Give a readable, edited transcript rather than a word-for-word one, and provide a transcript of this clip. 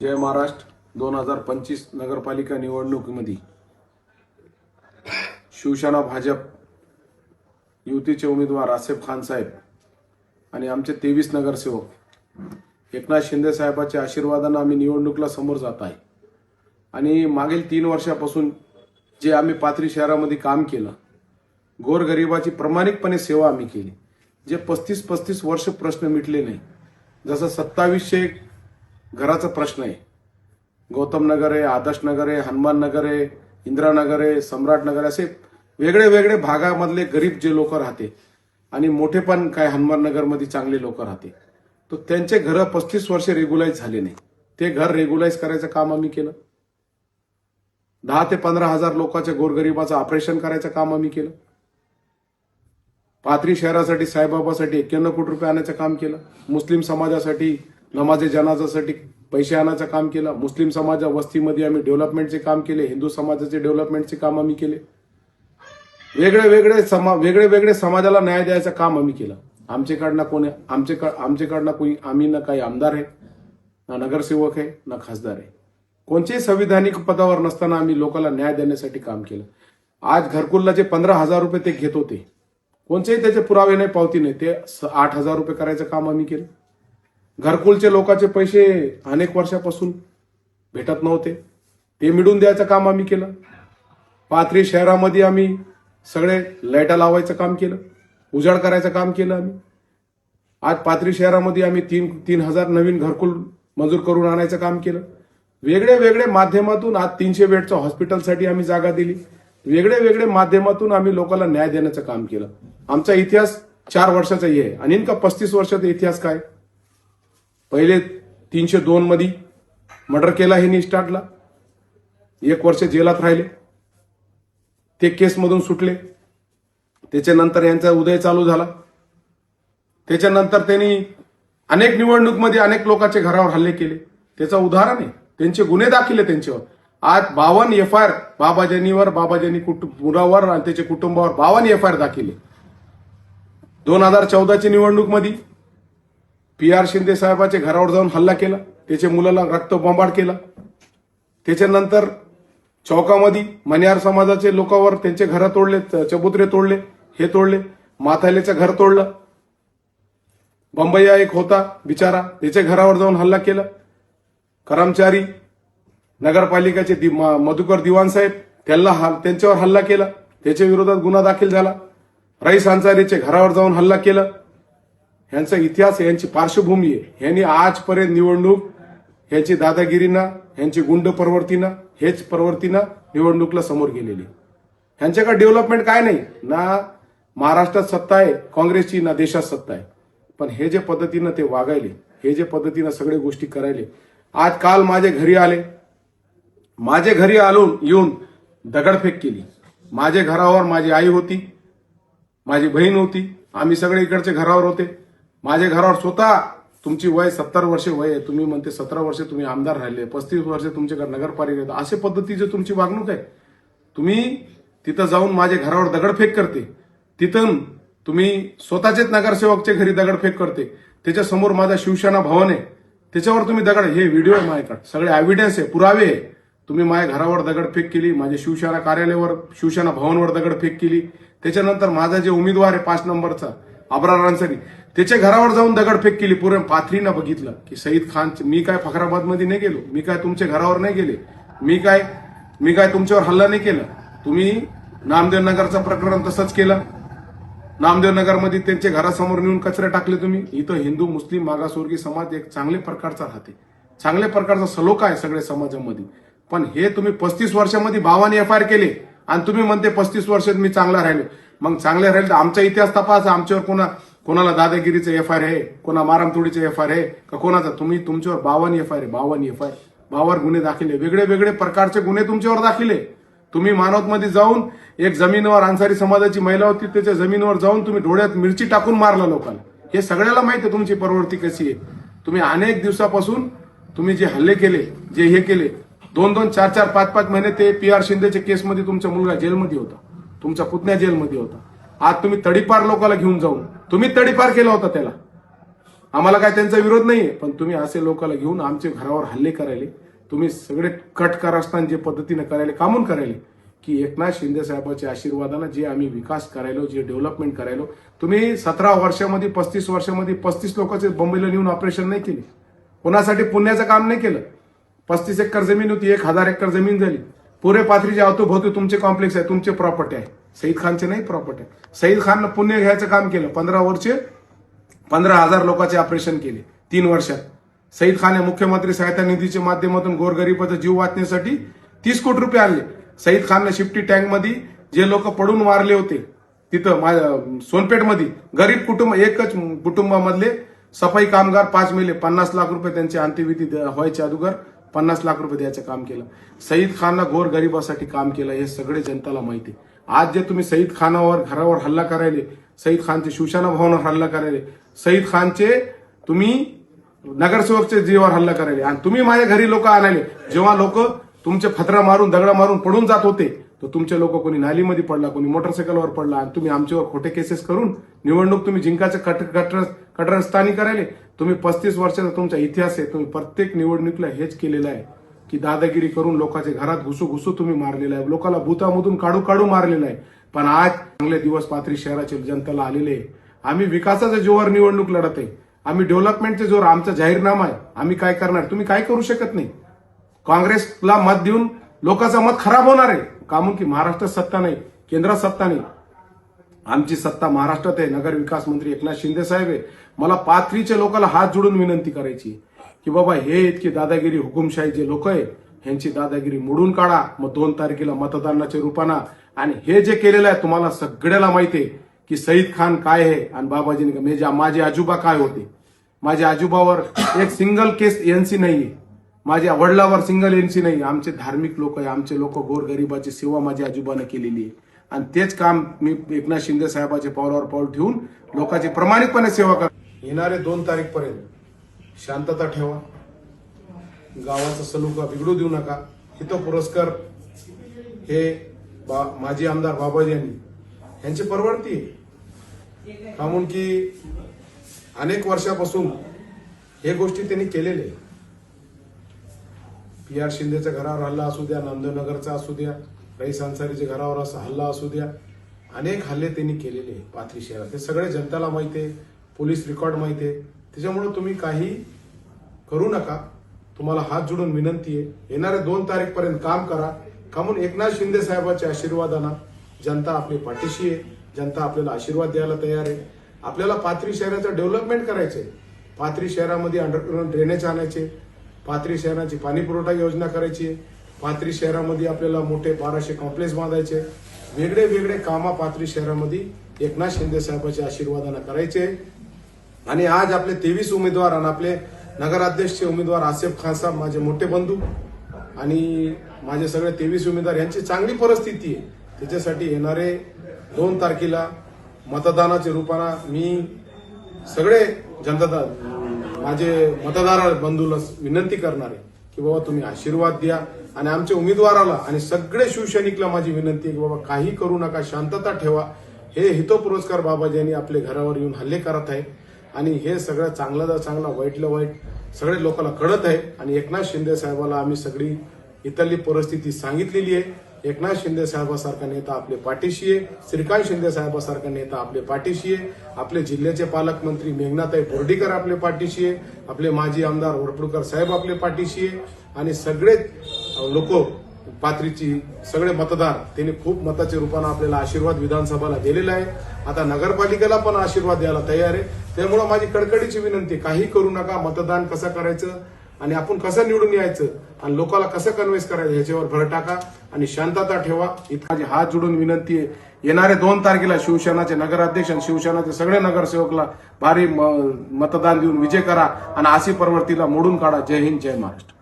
जय महाराष्ट्र 2025 नगरपालिका निवडणुकीमध्ये शिवसेना भाजप युतीचे उमेदवार आसेफ खान साहेब आणि आमचे 23 नगरसेवक एकनाथ शिंदे साहेबांच्या आशीर्वादाने आम्ही निवडणुकीला समोर जात आहे। आणि मागील 3 वर्षापासून जे आम्ही पाथरी शहरामध्ये काम केलं, गोरगरिबाची प्रामाणिकपणे सेवा आम्ही केली, जे 35 वर्ष प्रश्न मिटले नाही, जसं 2700 घराचा प्रश्न आहे, गौतम नगर आहे, आदर्श नगर आहे, हनुमान नगर आहे, इंदिरा नगर आहे, सम्राट नगर, असे वेगळे वेगळे भागामधले गरीब जे लोक राहते आणि मोठे पण काय हनुमान नगर मध्ये चांगले लोक राहते, तो त्यांचे घर 35 वर्ष रेग्युलाइज झाले नाही। ते घर रेग्युलाइज करायचं काम आम्ही केलं। 10 ते 15 हजार लोकांच्या गोरगरिबाचं ऑपरेशन करायचं काम आम्ही केलं। पाथरी शहरासाठी साईबाबासाठी 91 कोटी रुपये आणायचं काम केलं। मुस्लिम समाजासाठी नमाजे जनाजासाठी पैसे आणायचं काम केलं। मुस्लिम समाजा वस्तीमध्ये आम्ही डेव्हलपमेंटचे काम केले, हिंदू समाजाचे डेव्हलपमेंटचे काम आम्ही केले। वेगळे वेगळे समाजाला न्याय द्यायचं काम आम्ही केलं। आमच्याकडनं कोणी आम्ही ना काही आमदार आहे, ना नगरसेवक आहे, ना खासदार आहे, कोणत्याही संविधानिक पदावर नसताना आम्ही लोकांना न्याय देण्यासाठी काम केलं। आज घरकुलला जे 15,000 रुपये ते घेत होते, कोणतेही त्याचे पुरावे नाही, पावती नाही, ते 8,000 रुपये करायचं काम आम्ही केलं। घरकुलचे लोकांचे पैसे अनेक वर्षापासून भेटत नव्हते, ते मिळवून द्यायचं काम आम्ही केलं। पाथरी शहरामध्ये आम्ही सगळे लाईटा लावायचं काम केलं, उजाड करायचं काम केलं आम्ही। आज पाथरी शहरामध्ये आम्ही 3,000 नवीन घरकुल मंजूर करून आणायचं काम केलं। वेगळे वेगळे माध्यमातून आज 300 बेडचं हॉस्पिटलसाठी आम्ही जागा दिली। वेगळे वेगळे माध्यमातून आम्ही लोकांना न्याय देण्याचं काम केलं। आमचा इतिहास 4 वर्षाचा आहे आणि इनका 35 वर्षाचा इतिहास काय? पहिले 302 मध्ये मर्डर केला हे स्टार्टला, 1 वर्ष जेलात राहिले, ते केसमधून सुटले। त्याच्यानंतर यांचा उदय चालू झाला। त्याच्यानंतर त्यांनी अनेक निवडणुकीमध्ये अनेक लोकांच्या घरावर हल्ले केले, त्याचं उदाहरण आहे। त्यांचे गुन्हे दाखल आहे त्यांच्यावर। आज 52 एफआयआर बाबाजानी कुटुंबावर आणि त्याच्या कुटुंबावर 52 एफआयआर दाखल आहे। 2014च्या निवडणुकीमध्ये PR शिंदे साहेबांच्या घरावर जाऊन हल्ला केला, त्याच्या मुलाला रक्तबंबाळ केला। त्याच्यानंतर चौकामध्ये मनियार समाजाचे लोकांवर त्यांचे घर तोडले, चबुतरे तोडले, हे तोडले, माथालेचं घर तोडलं। बंबईया एक होता बिचारा, त्याच्या घरावर जाऊन हल्ला केला। कर्मचारी नगरपालिकेचे मधुकर दिवाण साहेब, त्यांच्यावर हल्ला केला, त्याच्या विरोधात गुन्हा दाखल झाला। रईस अन्सारीचे घरावर जाऊन हल्ला केला। यांचा इतिहास, यांची पार्श्वभूमी आहे। यांनी आजपर्यंत निवडणूक यांची दादागिरीनं, यांची गुंड प्रवृत्तीनं, हेच प्रवृत्तीनं निवडणुकीला समोर गेलेली। यांच्याकडे डेव्हलपमेंट काय नाही, ना महाराष्ट्रात सत्ता आहे काँग्रेसची, ना देशात सत्ता आहे। पण हे जे पद्धतीनं ते वागायले, हे जे पद्धतीनं सगळे गोष्टी करायले, आज काल माझे घरी आले, माझे घरी येऊन दगडफेक केली। माझ्या घरावर माझी आई होती, माझी बहीण होती, आम्ही सगळे इकडचे घरावर होते। माझ्या घरावर स्वतः, तुमची वय 70 वर्ष वय आहे, तुम्ही म्हणते 17 वर्ष तुम्ही आमदार राहिले, 35 वर्ष तुमच्याकडे नगरपालिका, असे पद्धतीची तुमची वागणूक आहे। तुम्ही तिथं जाऊन माझ्या घरावर दगडफेक करते, तिथून तुम्ही स्वतःचेच नगरसेवकच्या घरी दगडफेक करते, त्याच्यासमोर माझा शिवसेना भवन आहे, त्याच्यावर तुम्ही दगड, हे व्हिडिओ आहे माझ्याकडे, सगळे एव्हिडन्स आहे, पुरावे आहे। तुम्ही माझ्या घरावर दगडफेक केली, माझ्या शिवसेना कार्यालयावर, शिवसेना भवनवर दगडफेक केली। त्याच्यानंतर माझा जे उमेदवार आहे 5 नंबरचा अब्रार अन्सारी, त्याच्या घरावर जाऊन दगडफेक केली। पूर्ण पाथरीनं बघितलं की सईद खान, मी काय फखराबाद मध्ये नाही गेलो, मी काय तुमच्या घरावर नाही गेले, मी काय तुमच्यावर हल्ला नाही केला। तुम्ही नामदेव नगरचं प्रकरण तसंच केलं। नामदेव नगरमध्ये त्यांच्या घरासमोर नेऊन कचरे टाकले तुम्ही। इथं हिंदू मुस्लिम मागासवर्गीय समाज एक चांगल्या प्रकारचा राहते, चांगल्या प्रकारचा सलोखा आहे सगळ्या समाजामध्ये। पण हे तुम्ही 35 वर्षामध्ये 52 एफआयआर केले आणि तुम्ही म्हणते 35 वर्षात मी चांगला राहिलो। मग चांगले राहिले तर आमचा इतिहास तपासा, आमच्यावर कोणाला दादागिरीचं एफआयआर आहे, कोणा मारामतोडीचं एफआयआर आहे का कोणाचा? तुमच्यावर 52 एफआयआर, 52 गुन्हे दाखल आहे, वेगळे वेगळे प्रकारचे गुन्हे तुमच्यावर दाखल आहे। तुम्ही मानवतमध्ये जाऊन एक जमिनीवर अन्सारी समाजाची महिला होती, त्याच्या जमिनीवर जाऊन तुम्ही डोळ्यात मिरची टाकून मारलं लोकांना। हे सगळ्याला माहिती आहे तुमची प्रवृत्ती कशी आहे। तुम्ही अनेक दिवसापासून तुम्ही जे हल्ले केले, जे हे केले, 2-2, 4-4, 5-5 महिने ते PR शिंदेच्या केसमध्ये तुमचा मुलगा जेलमध्ये होता, तुमचा पुतण्या जेलमध्ये होता। आज तुम्ही तडीपार लोकांना घेऊन जाऊन तुम्ही तडीपार केला होता त्याला। आम्हाला काय त्यांचा विरोध नाहीये, पण तुम्ही असे लोकांना घेऊन आमच्या घरावर हल्ले करायले, तुम्ही सगळे कट कारस्थान जे पद्धतीने करायले, कामून करायले, की एकनाथ शिंदे साहेबांच्या आशीर्वादानं जे आम्ही विकास करायलो, जे डेव्हलपमेंट करायलो, तुम्ही 17 वर्षामध्ये 35 वर्षामध्ये 35 लोकांचे बंबईला नेऊन ऑपरेशन नाही केले, कोणासाठी पुण्याचं काम नाही केलं. 35 एकर जमीन होती, 1000 एकर जमीन झाली. पुरे पाथरीच्या अवतीभोवती तुमचे कॉम्प्लेक्स आहे, तुमचे प्रॉपर्टी आहे. सईद खानचे नाही प्रॉपर्टी आहे. सईद खाननं पुण्य घ्यायचं काम केलं. 15 वर्षे 15,000 लोकांचे ऑपरेशन केले 3 वर्षात. सईद खान हे मुख्यमंत्री सहायता निधीच्या माध्यमातून गोरगरिबाचा जीव वाचण्यासाठी 30 कोटी रुपये आणले. सईद खाननं शिफ्टी टँक मध्ये जे लोक पडून वारले होते तिथं सोनपेठमध्ये गरीब कुटुंब, एकच कुटुंबामधले सफाई कामगार 5 मेले, 50 लाख रुपये त्यांची अंत्यविधी व्हायच्या अगोदर 50 लाख रुपये द्यायचं काम केलं. सईद खाननं गोरगरिबासाठी काम केलं, हे सगळे जनताला माहिती आहे. आज जे तुम्ही सईद खानावर घरावर हल्ला करायले, सईद खानचे शिवसेना भवनावर हल्ला करायले, सईद खानचे तुम्ही नगरसेवकचे जीवावर हल्ला करायले, आणि तुम्ही माझ्या घरी लोक आणाले. जेव्हा लोक तुमचे फतरा मारून दगडा मारून पडून जात होते, तर तुमचे लोक कोणी नालीमध्ये पडला, कोणी मोटरसायकलवर पडला, आणि तुम्ही आमच्यावर खोटे केसेस करून निवडणूक तुम्ही जिंकायचं कटरस्थानी करायले. तुम्ही 35 वर्षाचा तुमचा इतिहास आहे. तुम्ही प्रत्येक निवडणुकीला हेच केलेलं आहे की दादागिरी करून लोकांच्या घरात घुसू तुम्ही मारलेलं आहे, लोकांना भूतामधून काढू मारलेलं आहे. पण आज चांगले दिवस पाथरी शहराच्या जनतेला आलेले आहे. आम्ही विकासाच्या जोरावर निवडणूक लढत आहे, आम्ही डेव्हलपमेंटच्या जोर, आमचा जाहीरनामा आहे. आम्ही काय करणार, तुम्ही काय करू शकत नाही. काँग्रेसला मत देऊन लोकांचं मत खराब होणार आहे. कामून की महाराष्ट्रात सत्ता नाही, केंद्रात सत्ता नाही, आमची सत्ता महाराष्ट्रात आहे. नगर विकास मंत्री एकनाथ शिंदे साहेब आहे. मला पाथरीच्या लोकांना हात जोडून विनंती करायची की बाबा हे इतकी दादागिरी हुकुमशाही जे लोक आहे ह्यांची दादागिरी मोडून काढा. मग 2 तारखेला मतदानाच्या रूपानं, आणि हे जे केलेलं आहे तुम्हाला सगळ्याला माहिती आहे की सईद खान काय आहे आणि बाबाजीने माझे आजोबा काय होते. माझ्या आजोबावर एक सिंगल केस एनसी नाहीये, माझ्या वडिलावर सिंगल एनसी नाही. आमचे धार्मिक लोक आहे, आमचे लोक गोरगरिबाची सेवा माझ्या आजोबाने केलेली आहे, आणि तेच काम मी एकनाथ शिंदे साहेबांचे पावलावर पाऊल ठेवून लोकांची प्रामाणिकपणे सेवा कर. येणारे 2 तारीखपर्यंत शांतता ठेवा, गावाचा सलूका बिघडू देऊ नका. हितो पुरस्कार हे माजी आमदार बाबाजी यांची परवडती आहे. कामून की अनेक वर्षापासून हे गोष्टी त्यांनी केलेल्या. PR शिंदेच्या घरावर हल्ला असू द्या, नामदेवनगरचा असू द्या, रईस अन्सारीच्या घरावर असा हल्ला असू द्या, अनेक हल्ले त्यांनी केलेले आहे पाथरी शहरात. हे सगळे जनतेला माहिती आहे, पोलीस रेकॉर्ड माहिती आहे. त्याच्यामुळे तुम्ही काही करू नका. तुम्हाला हात जोडून विनंती आहे, येणाऱ्या 2 तारीखपर्यंत काम करा. कामून एकनाथ शिंदे साहेबांच्या आशीर्वादानं जनता आपली पाठीशी आहे. जनता आपल्याला आशीर्वाद द्यायला तयार आहे. आपल्याला पाथरी शहराचं डेव्हलपमेंट करायचंय. पाथरी शहरामध्ये अंडरग्राऊंड ड्रेनेज आणायचे, पाथरी शहराची पाणी पुरवठा योजना करायची, पाथरी शहरामध्ये आपल्याला मोठे 1200 कॉम्प्लेक्स बांधायचे. वेगळे कामं पाथरी शहरामध्ये एकनाथ शिंदे साहेबांच्या आशीर्वादानं करायचे. आणि आज आपले 23 उमेदवार आणि आपले नगराध्यक्षचे उमेदवार आसिफ खान साहेब, माझे मोठे बंधू, आणि माझे सगळे 23 उमेदवार यांची चांगली परिस्थिती आहे. त्याच्यासाठी येणारे 2 तारखेला मतदानाच्या रूपानं मी सगळे जनता माझे मतदार बंधूला विनंती करणार आहे की बाबा तुम्ही आशीर्वाद द्या, आणि आमच्या उमेदवाराला आणि सगळे शिवसैनिकला माझी विनंती आहे की बाबा काही करू नका, शांतता ठेवा. हे हितो पुरस्कार बाबाजी यांनी आपले घरावर येऊन हल्ले करत आहे, आणि हे सगळं चांगलं चांगलं वाईटलं वाईट सगळे लोकांना कळत आहे. आणि एकनाथ शिंदे साहेबाला आम्ही सगळी इथली परिस्थिती सांगितलेली आहे. एकनाथ शिंदे साहेबासारखा नेता आपले पाठीशी आहे, श्रीकांत शिंदे साहेबासारखा नेता आपले पाठीशी आहे, आपले जिल्ह्याचे पालकमंत्री मेघनाताई बोर्डीकर आपले पाठीशी आहे, आपले माजी आमदार वरपुडकर साहेब आपले पाठीशी आहे, आणि सगळे लोक पाथरीची सगळे मतदार त्यांनी खूप मताच्या रूपानं आपल्याला आशीर्वाद विधानसभेला दिलेला आहे. आता नगरपालिकेला पण आशीर्वाद द्यायला तयार आहे. त्यामुळे माझी कडकडीची विनंती, काही करू नका. मतदान कसं करायचं आणि आपण कसं निवडून यायचं आणि लोकांना कसं कन्व्हिन्स करायचं ह्याच्यावर भर टाका आणि शांतता ठेवा. इतका माझी हात जोडून विनंती आहे. येणारे 2 तारखेला शिवसेनाचे नगराध्यक्ष आणि शिवसेनाचे सगळे नगरसेवकला भारी मतदान देऊन विजय करा आणि आसी परवर्तीला मोडून काढा. जय हिंद, जय महाराष्ट्र.